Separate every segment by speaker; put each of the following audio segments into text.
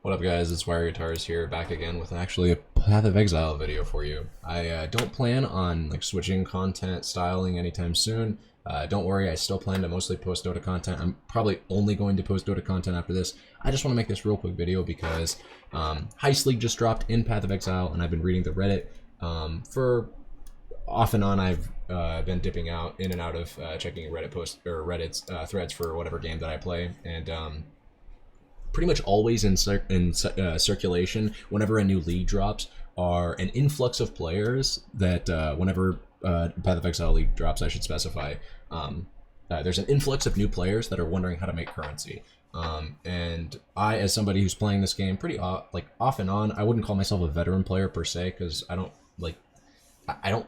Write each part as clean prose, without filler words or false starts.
Speaker 1: What up guys, it's Wire Guitars here, back again with actually a Path of Exile video for you. I don't plan on switching content styling anytime soon. Don't worry, I still plan to mostly post Dota content. I'm probably only going to post Dota content after this. I just want to make this real quick video because Heist League just dropped in Path of Exile, and I've been reading the Reddit. For off and on, I've been dipping out in and out of checking Reddit posts or Reddit's threads for whatever game that I play, and pretty much always in circulation whenever a new league drops are an influx of players that whenever Path of Exile league drops, I should specify, there's an influx of new players that are wondering how to make currency. And I, as somebody who's playing this game pretty off and on, I wouldn't call myself a veteran player per se, because I don't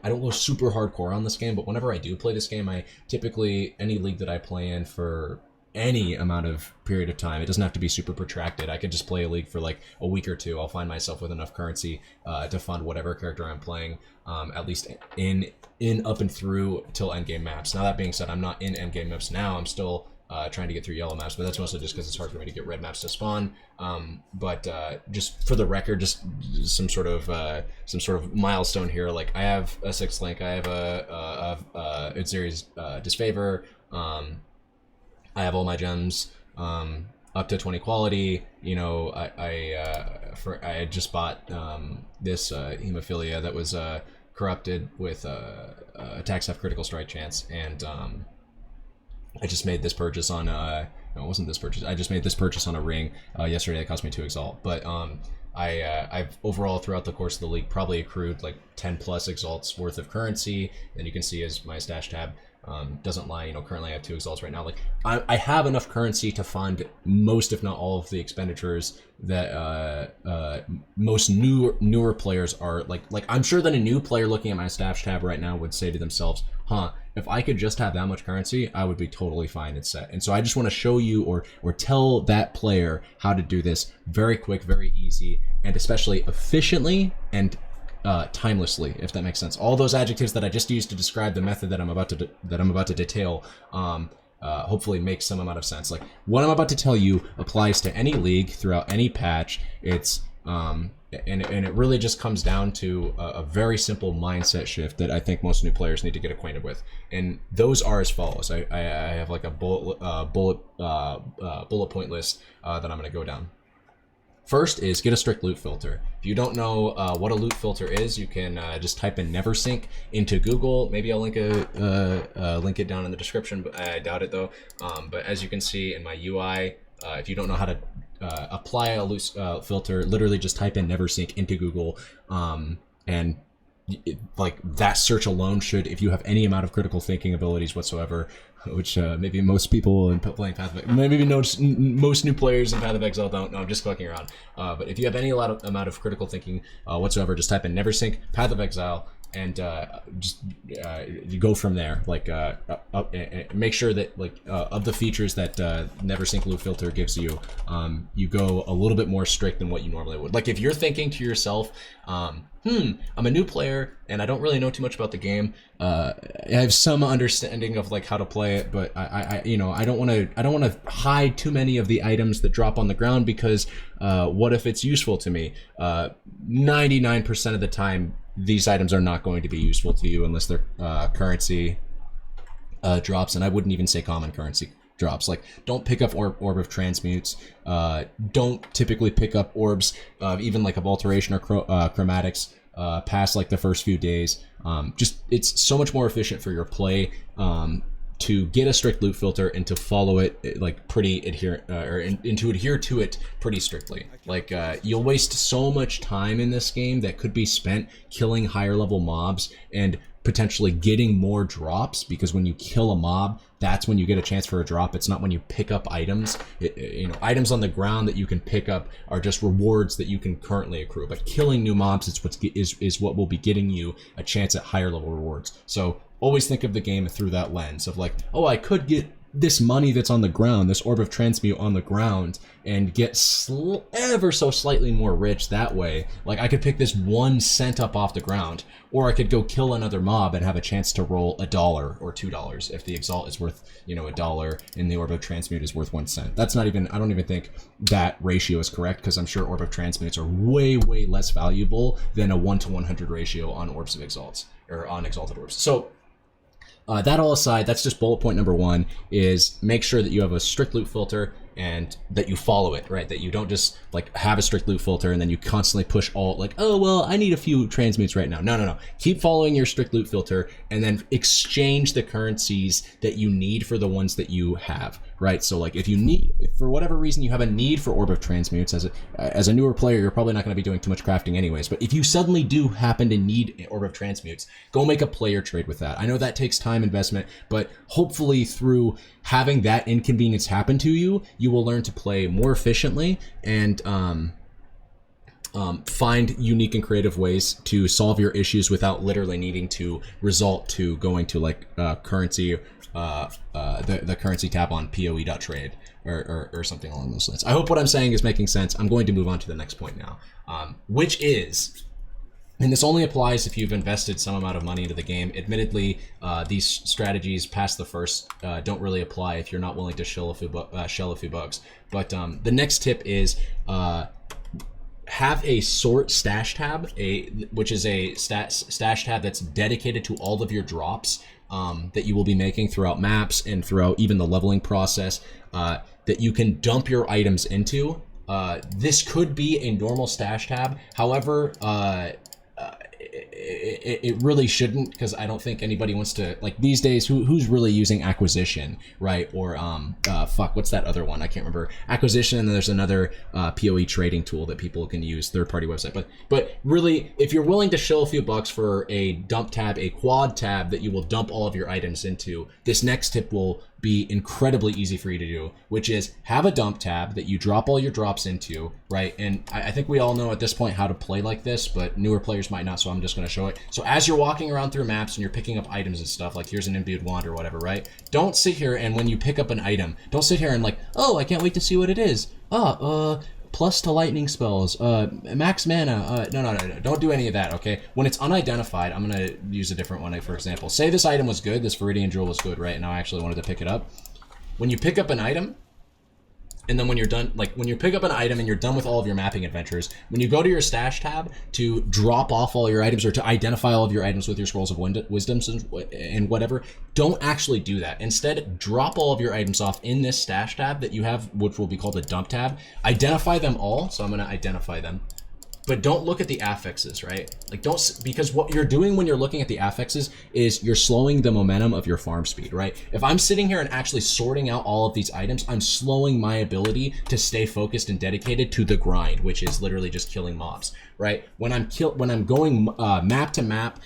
Speaker 1: go super hardcore on this game, but whenever I do play this game, I typically, any league that I play in for any amount of period of time, it doesn't have to be super protracted. I could just play a league for like a week or two. I'll find myself with enough currency to fund whatever character I'm playing, at least in up and through till endgame maps. Now that being said, I'm not in endgame maps now. I'm still trying to get through yellow maps, but that's mostly just because it's hard for me to get red maps to spawn. But just for the record, just some sort of milestone here. Like, I have a 6th link, I have a series disfavor. I have all my gems up to 20 quality. You know, I had just bought this hemophilia that was corrupted with attack stuff critical strike chance, and I just made this purchase on no, it wasn't this purchase. I just made this purchase on a ring yesterday that cost me 2 exalt. But I've overall throughout the course of the league probably accrued like 10 plus exalts worth of currency, and you can see as my stash tab doesn't lie, you know, currently I have 2 exalts right now. Like, I have enough currency to fund most, if not all, of the expenditures that most newer players are like I'm sure that a new player looking at my stash tab right now would say to themselves, huh, if I could just have that much currency, I would be totally fine and set. And so I just want to show you or tell that player how to do this very quick, very easy, and especially efficiently and timelessly, if that makes sense. All those adjectives that I just used to describe the method that I'm about to detail hopefully makes some amount of sense. Like, what I'm about to tell you applies to any league throughout any patch. It's and it really just comes down to a very simple mindset shift that I think most new players need to get acquainted with, and those are as follows. I have like a bullet point list that I'm going to go down. First is get a strict loot filter. If you don't know what a loot filter is, you can just type in neversink into Google. Maybe I'll link it down in the description, but I doubt it though. But as you can see in my UI, if you don't know how to apply a loot filter, literally just type in neversink into Google, and like that search alone should, if you have any amount of critical thinking abilities whatsoever, which maybe most people in playing Path of Exile, maybe most new players in Path of Exile don't know, I'm just fucking around. But if you have any amount of critical thinking whatsoever, just type in neversink, Path of Exile, and just you go from there. Like make sure that of the features that neversink loot filter gives you, you go a little bit more strict than what you normally would. Like, if you're thinking to yourself, I'm a new player and I don't really know too much about the game. I have some understanding of like how to play it, but I don't want to hide too many of the items that drop on the ground, because what if it's useful to me? 99% of the time, these items are not going to be useful to you unless they're currency drops, and I wouldn't even say common currency drops. Like, don't pick up orb of transmutes. Don't typically pick up orbs even like of alteration or chromatics past like the first few days. Just, it's so much more efficient for your play to get a strict loot filter and to follow it like pretty adherent, and to adhere to it pretty strictly. Like, you'll waste so much time in this game that could be spent killing higher level mobs and potentially getting more drops, because when you kill a mob, that's when you get a chance for a drop. It's not when you pick up items. You know, items on the ground that you can pick up are just rewards that you can currently accrue. But killing new mobs is what will be getting you a chance at higher level rewards. So always think of the game through that lens of like, oh, I could get this money that's on the ground, this orb of transmute on the ground, and get ever so slightly more rich that way. Like, I could pick this 1 cent up off the ground, or I could go kill another mob and have a chance to roll $1 or $2 if the exalt is worth, you know, $1 and the orb of transmute is worth 1 cent. That's not even, I don't even think that ratio is correct, because I'm sure orb of transmutes are way, way less valuable than a 1-to-100 ratio on orbs of exalts, or on exalted orbs. So that all aside, that's just bullet point number 1, is make sure that you have a strict loot filter and that you follow it, right? That you don't just like have a strict loot filter and then you constantly push all like, oh, well, I need a few transmutes right now. No. Keep following your strict loot filter and then exchange the currencies that you need for the ones that you have, right? So like if you need, if for whatever reason you have a need for orb of transmutes, as a newer player, you're probably not going to be doing too much crafting anyways, but if you suddenly do happen to need orb of transmutes, go make a player trade with that. I know that takes time investment, but hopefully through having that inconvenience happen to you, you will learn to play more efficiently and find unique and creative ways to solve your issues without literally needing to resort to going to like currency, the currency tab on PoE.trade or something along those lines. I hope what I'm saying is making sense. I'm going to move on to the next point now, which is, and this only applies if you've invested some amount of money into the game. Admittedly, these strategies past the first don't really apply if you're not willing to shell a few bucks. But the next tip is have a sort stash tab, which is a stash tab that's dedicated to all of your drops that you will be making throughout maps and throughout even the leveling process that you can dump your items into. This could be a normal stash tab. However, it really shouldn't, because I don't think anybody wants to, like these days, who's really using acquisition, right? Or what's that other one? I can't remember. Acquisition, and then there's another PoE trading tool that people can use, third-party website. But really, if you're willing to shill a few bucks for a dump tab, a quad tab that you will dump all of your items into, this next tip will be incredibly easy for you to do, which is have a dump tab that you drop all your drops into, right? And I think we all know at this point how to play like this, but newer players might not, so I'm just going to show it. So as you're walking around through maps and you're picking up items and stuff, like here's an imbued wand or whatever, right? Don't sit here and when you pick up an item, don't sit here and like, oh, I can't wait to see what it is. Plus to lightning spells, max mana, no, don't do any of that, okay? When it's unidentified, I'm gonna use a different one, for example. Say this item was good, this Viridian Jewel was good, right? And I actually wanted to pick it up. When you pick up an item, and then when you're done, like when you pick up an item and you're done with all of your mapping adventures, when you go to your stash tab to drop off all your items or to identify all of your items with your scrolls of wisdoms and whatever, don't actually do that. Instead, drop all of your items off in this stash tab that you have, which will be called a dump tab. Identify them all, so I'm gonna identify them. But don't look at the affixes, right? Like because what you're doing when you're looking at the affixes is you're slowing the momentum of your farm speed, right? If I'm sitting here and actually sorting out all of these items, I'm slowing my ability to stay focused and dedicated to the grind, which is literally just killing mobs, right? When I'm going map to map,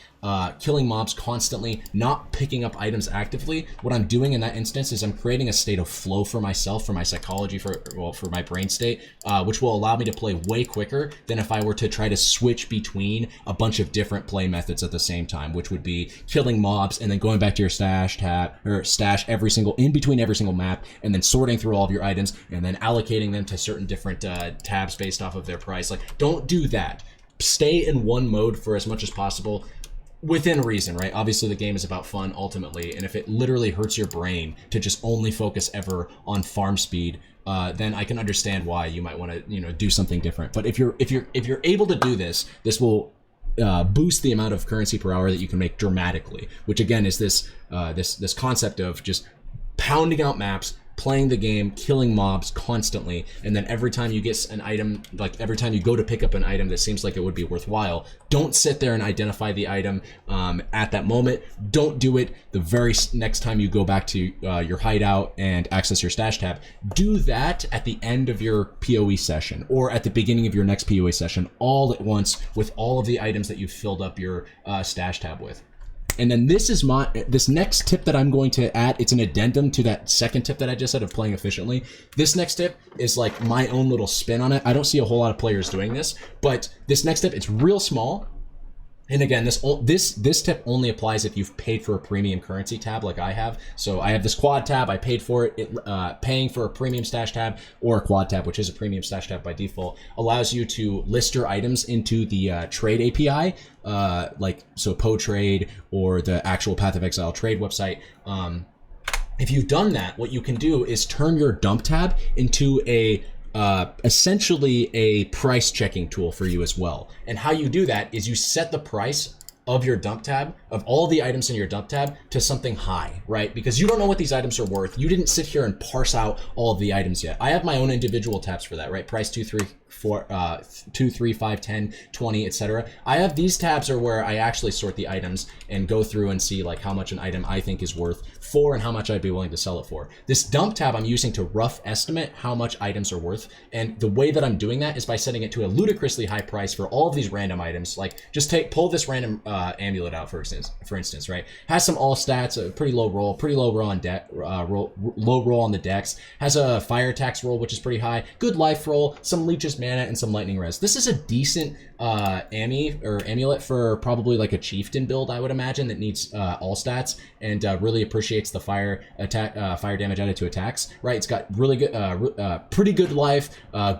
Speaker 1: killing mobs constantly, not picking up items actively, what I'm doing in that instance is I'm creating a state of flow for myself, for my psychology, for my brain state, which will allow me to play way quicker than if I were to try to switch between a bunch of different play methods at the same time, which would be killing mobs and then going back to your stash tab or stash in between every single map, and then sorting through all of your items and then allocating them to certain different tabs based off of their price. Like, don't do that. Stay in one mode for as much as possible. Within reason, right? Obviously the game is about fun ultimately, and if it literally hurts your brain to just only focus ever on farm speed, then I can understand why you might want to, do something different. But if you're able to do this, this will boost the amount of currency per hour that you can make dramatically, which again is this concept of just pounding out maps, playing the game, killing mobs constantly, and then every time you get an item, like every time you go to pick up an item that seems like it would be worthwhile, don't sit there and identify the item at that moment. Don't do it the very next time you go back to your hideout and access your stash tab. Do that at the end of your PoE session or at the beginning of your next PoE session, all at once with all of the items that you've filled up your stash tab with. And then this next tip that I'm going to add, it's an addendum to that second tip that I just said of playing efficiently. This next tip is like my own little spin on it. I don't see a whole lot of players doing this, but this next tip, it's real small. And again, this tip only applies if you've paid for a premium currency tab like I have. So I have this quad tab, I paid for it. Paying for a premium stash tab or a quad tab, which is a premium stash tab by default, allows you to list your items into the trade API, like so PoTrade or the actual Path of Exile trade website. If you've done that, what you can do is turn your dump tab into essentially a price checking tool for you as well. And how you do that is you set the price of your dump tab, of all the items in your dump tab, to something high, right? Because you don't know what these items are worth. You didn't sit here and parse out all of the items yet. I have my own individual tabs for that, right? Price 2, 3, 4, 2, 3, 5, 10, 20, etc. I have these tabs are where I actually sort the items and go through and see like how much an item I think is worth for and how much I'd be willing to sell it for. This dump tab I'm using to rough estimate how much items are worth. And the way that I'm doing that is by setting it to a ludicrously high price for all of these random items. Like just pull this random amulet out for instance, right? Has some all stats, a pretty low roll on low roll on the dex. Has a fire tax roll, which is pretty high. Good life roll, some leeches mana, and some lightning res. This is a decent amulet for probably like a chieftain build, I would imagine, that needs all stats and really appreciates the fire damage added to attacks, right? It's got really good, pretty good life,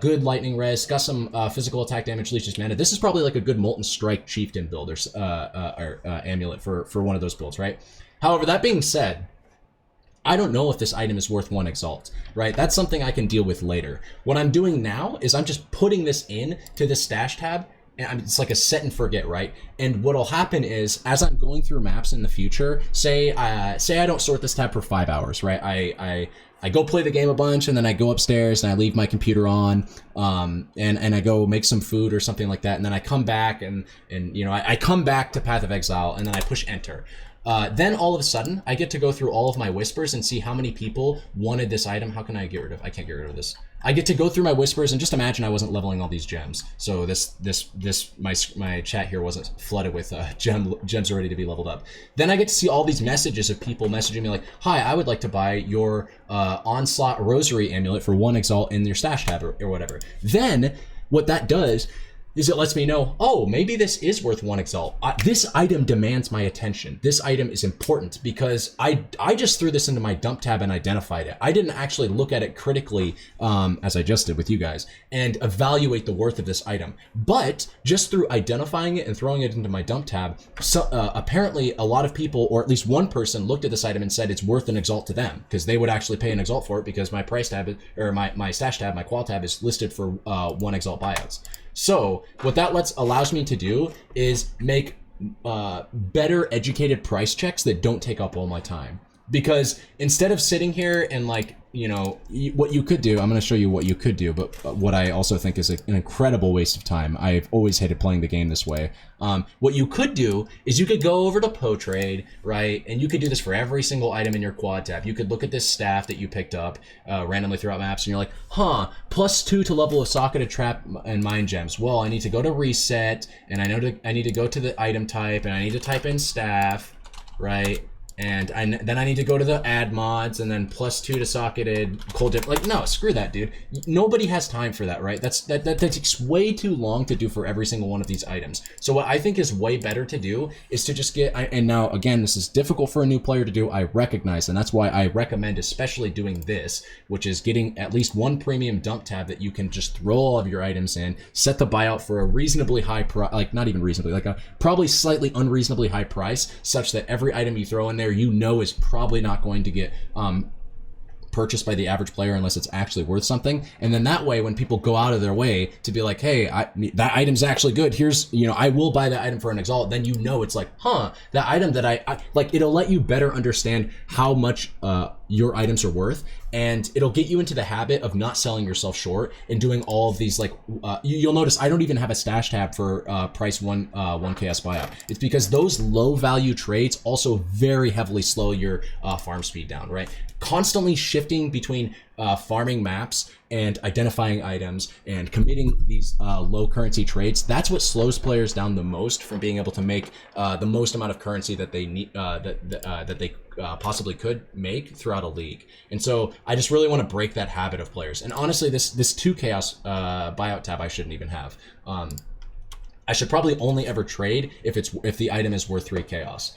Speaker 1: good lightning res, got some physical attack damage, leeches mana. This is probably like a good molten strike chieftain build or amulet for one of those builds, right? However, that being said, I don't know if this item is worth 1 exalt, right? That's something I can deal with later. What I'm doing now is I'm just putting this in to the stash tab, and it's like a set and forget, right? And what'll happen is, as I'm going through maps in the future, say I don't sort this tab for 5 hours, right? I go play the game a bunch, and then I go upstairs and I leave my computer on, and I go make some food or something like that, and then I come back and you know I come back to Path of Exile, and then I push enter. Then all of a sudden, I get to go through all of my whispers and see how many people wanted this item. How can I get rid of? I can't get rid of this. I get to go through my whispers and just imagine I wasn't leveling all these gems. So my chat here wasn't flooded with gems ready to be leveled up. Then I get to see all these messages of people messaging me like, "Hi, I would like to buy your Onslaught Rosary amulet for 1 exalt in your stash tab or whatever." Then what that does is it lets me know, oh, maybe this is worth 1 exalt. This item demands my attention. This item is important because I just threw this into my dump tab and identified it. I didn't actually look at it critically, as I just did with you guys, and evaluate the worth of this item. But just through identifying it and throwing it into my dump tab, apparently a lot of people, or at least one person, looked at this item and said it's worth an exalt to them because they would actually pay an exalt for it because my price tab, or my stash tab, my qual tab is listed for 1 exalt buyouts. So what that allows me to do is make better educated price checks that don't take up all my time. Because instead of sitting here and like, you know, what you could do, I'm going to show you what you could do, but what I also think is an incredible waste of time. I've always hated playing the game this way. What you could do is you could go over to PoTrade, right? And you could do this for every single item in your quad tab. You could look at this staff that you picked up randomly throughout maps and you're like, huh, +2 to level of socketed trap and mine gems. Well, I need to go to reset and I need to go to the item type and I need to type in staff, right? And then I need to go to the add mods and then +2 to socketed cold dip. Like, no, screw that, dude. Nobody has time for that, right? That takes way too long to do for every single one of these items. So what I think is way better to do is to just and now again, this is difficult for a new player to do, I recognize, and that's why I recommend especially doing this, which is getting at least 1 premium dump tab that you can just throw all of your items in, set the buyout for a reasonably high price, like not even reasonably, like a probably slightly unreasonably high price, such that every item you throw in there, you know, is probably not going to get purchased by the average player unless it's actually worth something. And then that way, when people go out of their way to be like, hey, that item's actually good, here's, you know, I will buy that item for an exalt, then you know it's like, huh, that item that I like, it'll let you better understand how much your items are worth, and it'll get you into the habit of not selling yourself short and doing all of these, like, you'll notice I don't even have a stash tab for price 1 KS buyout. It's because those low value trades also very heavily slow your farm speed down, right? Constantly shifting between farming maps and identifying items and committing these low currency trades, that's what slows players down the most from being able to make the most amount of currency that they need, that they possibly could make throughout a league. And so I just really want to break that habit of players. And honestly, this 2 chaos buyout tab I shouldn't even have. I should probably only ever trade if the item is worth 3 chaos.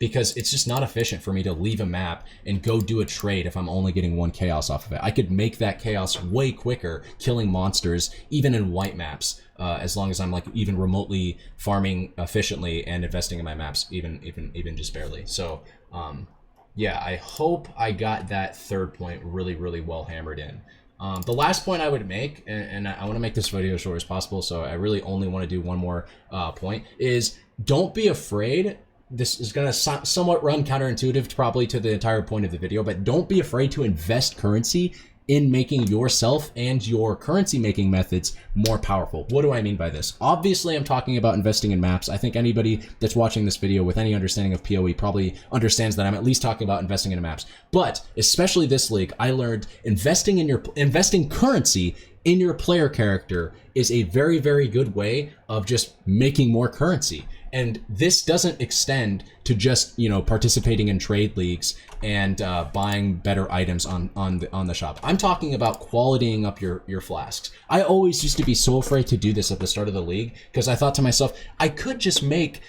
Speaker 1: Because it's just not efficient for me to leave a map and go do a trade if I'm only getting 1 chaos off of it. I could make that chaos way quicker, killing monsters, even in white maps, as long as I'm like even remotely farming efficiently and investing in my maps, even just barely. So, yeah, I hope I got that third point really, really well hammered in. The last point I would make, and I want to make this video as short as possible, so I really only want to do one more point, is don't be afraid. This is going to somewhat run counterintuitive probably to the entire point of the video, but don't be afraid to invest currency in making yourself and your currency making methods more powerful. What do I mean by this? Obviously, I'm talking about investing in maps. I think anybody that's watching this video with any understanding of PoE probably understands that I'm at least talking about investing in maps. But especially this league, I learned investing currency in your player character is a very, very good way of just making more currency. And this doesn't extend to just, you know, participating in trade leagues and buying better items on the shop. I'm talking about qualitying up your flasks. I always used to be so afraid to do this at the start of the league because I thought to myself, I could just make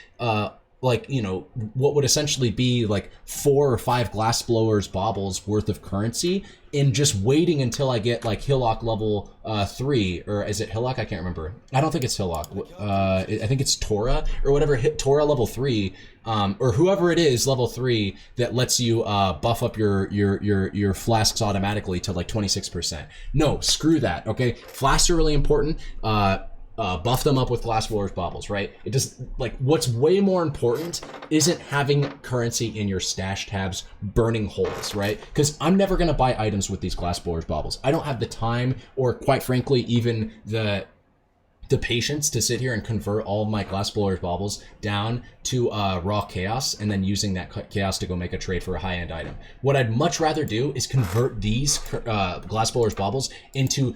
Speaker 1: like, you know, what would essentially be like 4 or 5 glass blowers baubles worth of currency in just waiting until I get like Hillock level 3, or is it Hillock? I can't remember. I don't think it's Hillock. I think it's Torah or whatever. Torah level 3, or whoever it is level 3 that lets you buff up your flasks automatically to like 26%. No, screw that. Okay, flasks are really important. Buff them up with glass blowers baubles, right? It just, like, what's way more important isn't having currency in your stash tabs burning holes, right? Because I'm never gonna buy items with these glass blowers baubles. I don't have the time, or quite frankly, even the patience to sit here and convert all of my glass blowers baubles down to raw chaos and then using that chaos to go make a trade for a high-end item. What I'd much rather do is convert these glass blowers baubles into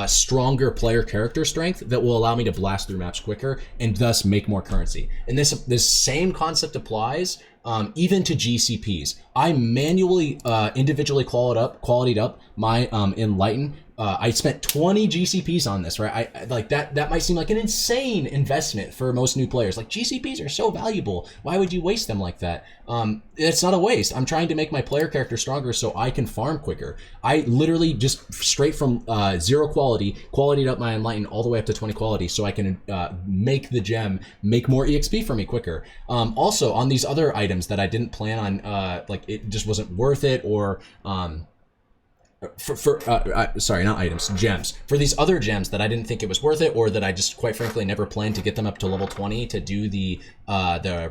Speaker 1: stronger player character strength that will allow me to blast through maps quicker and thus make more currency. And this same concept applies even to GCPs. I manually individually qualityed up my Enlighten. I spent 20 GCPs on this, right? I like that might seem like an insane investment for most new players. Like, GCPs are so valuable. Why would you waste them like that? It's not a waste. I'm trying to make my player character stronger so I can farm quicker. I literally just straight from 0 quality, qualityed up my Enlighten all the way up to 20 quality so I can make the gem make more EXP for me quicker. Also, on these other items that I didn't plan on, like, it just wasn't worth it, or sorry, not items, gems. For these other gems that I didn't think it was worth it, or that I just quite frankly never planned to get them up to level 20 to do the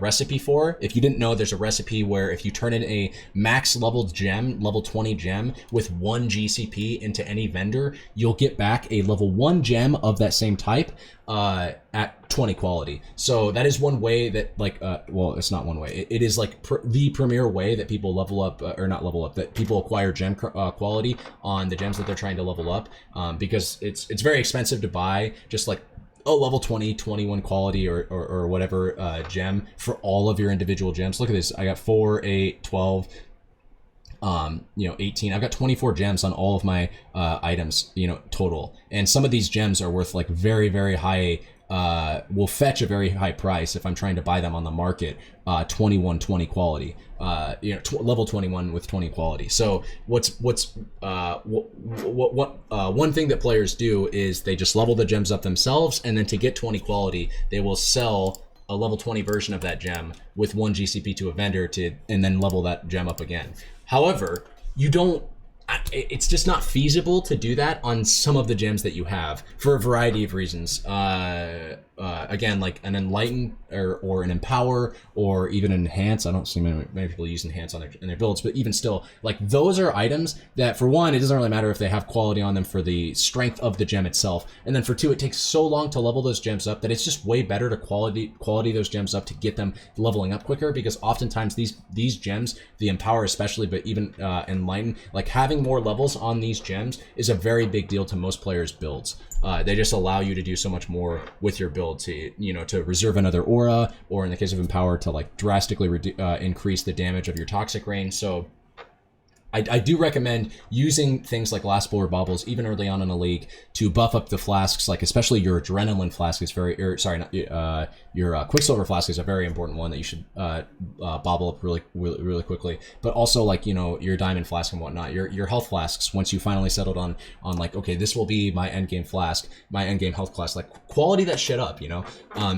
Speaker 1: recipe for. If you didn't know, there's a recipe where if you turn in a max leveled gem, level 20 gem with 1 GCP into any vendor, you'll get back a level 1 gem of that same type at 20 quality. So that is one way that, like, well, it's not one way. It is like the premier way that people level up, or not level up, that people acquire gem quality on the gems that they're trying to level up, because it's very expensive to buy just like, oh, level 20, 21 quality or whatever gem for all of your individual gems. Look at this. I got 4, 8, 12, 18. I've got 24 gems on all of my items, total. And some of these gems are worth like very, very high, will fetch a very high price if I'm trying to buy them on the market. 21, 20 quality, level 21 with 20 quality. So one thing that players do is they just level the gems up themselves, and then to get 20 quality, they will sell a level 20 version of that gem with 1 GCP to a vendor and then level that gem up again. However, it's just not feasible to do that on some of the gems that you have for a variety of reasons. Again, like an Enlighten or an Empower or even an Enhance. I don't see many people use Enhance in their builds, but even still, like, those are items that, for one, it doesn't really matter if they have quality on them for the strength of the gem itself, and then for 2, it takes so long to level those gems up that it's just way better to quality those gems up to get them leveling up quicker, because oftentimes these gems, the Empower especially, but even Enlighten, like, having more levels on these gems is a very big deal to most players' builds. They just allow you to do so much more with your build, to reserve another aura, or in the case of Empower, to like drastically increase the damage of your toxic range. So I do recommend using things like last bowl or baubles even early on in a league to buff up the flasks, like especially your adrenaline flask is very, your quicksilver flask is a very important one that you should bobble up really quickly. But also like, you know, your diamond flask and whatnot, your health flasks, once you finally settled on like, okay, this will be my endgame flask, my endgame health class, like quality that shit up, you know?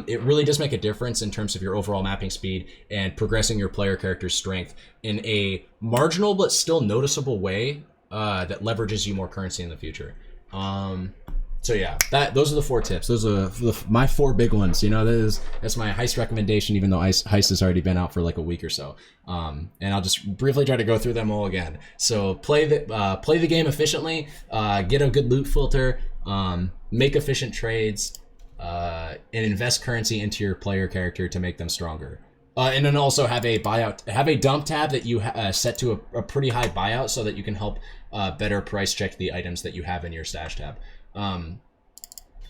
Speaker 1: It really does make a difference in terms of your overall mapping speed and progressing your player character's strength in a marginal but still noticeable way that leverages you more currency in the future. So yeah, those are the 4 tips. Those are my 4 big ones. You know, that's my heist recommendation, even though heist has already been out for like a week or so. And I'll just briefly try to go through them all again. So play the game efficiently, get a good loot filter, make efficient trades, and invest currency into your player character to make them stronger. And then also have a dump tab that you set to a pretty high buyout so that you can help better price check the items that you have in your stash tab.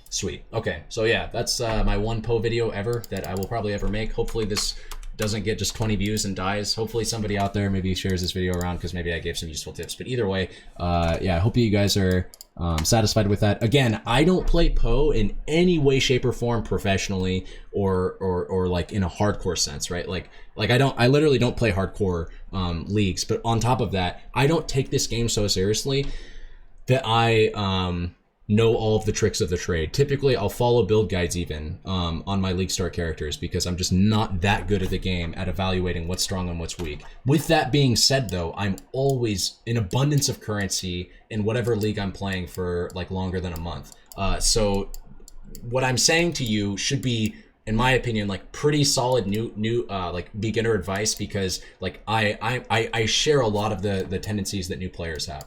Speaker 1: Sweet. Okay, so yeah, that's my 1 PO video ever that I will probably ever make. Hopefully this doesn't get just 20 views and dies. Hopefully somebody out there maybe shares this video around because maybe I gave some useful tips. But either way, yeah, I hope you guys are satisfied with that. Again, I don't play PO in any way, shape, or form professionally or like in a hardcore sense, right? Like I literally don't play hardcore leagues. But on top of that, I don't take this game so seriously that I know all of the tricks of the trade. Typically, I'll follow build guides even on my league start characters because I'm just not that good at the game at evaluating what's strong and what's weak. With that being said, though, I'm always in abundance of currency in whatever league I'm playing for like longer than a month. So what I'm saying to you should be, in my opinion, like pretty solid new like beginner advice because like I share a lot of the tendencies that new players have.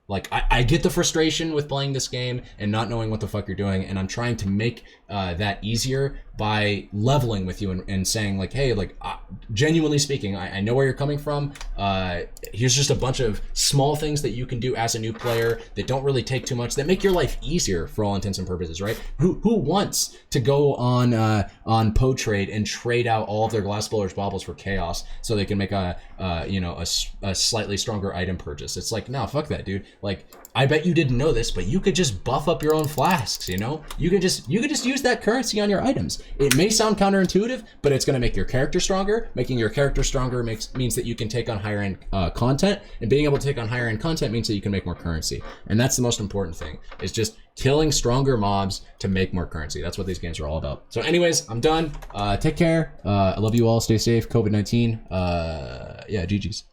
Speaker 1: Like, I get the frustration with playing this game and not knowing what the fuck you're doing, and I'm trying to make that easier by leveling with you and saying, like, hey, like, genuinely speaking, I know where you're coming from. Here's just a bunch of small things that you can do as a new player that don't really take too much, that make your life easier for all intents and purposes, right? Who wants to go on Po Trade and trade out all of their glass blowers baubles for chaos so they can make a slightly stronger item purchase? It's like, no, fuck that, dude. Like, I bet you didn't know this, but you could just buff up your own flasks, you know? You could just use that currency on your items. It may sound counterintuitive, but it's going to make your character stronger. Making your character stronger means that you can take on higher end content, and being able to take on higher end content means that you can make more currency. And that's the most important thing, is just killing stronger mobs to make more currency. That's what these games are all about. So anyways, I'm done. Take care. I love you all. Stay safe. COVID-19. Yeah, GG's.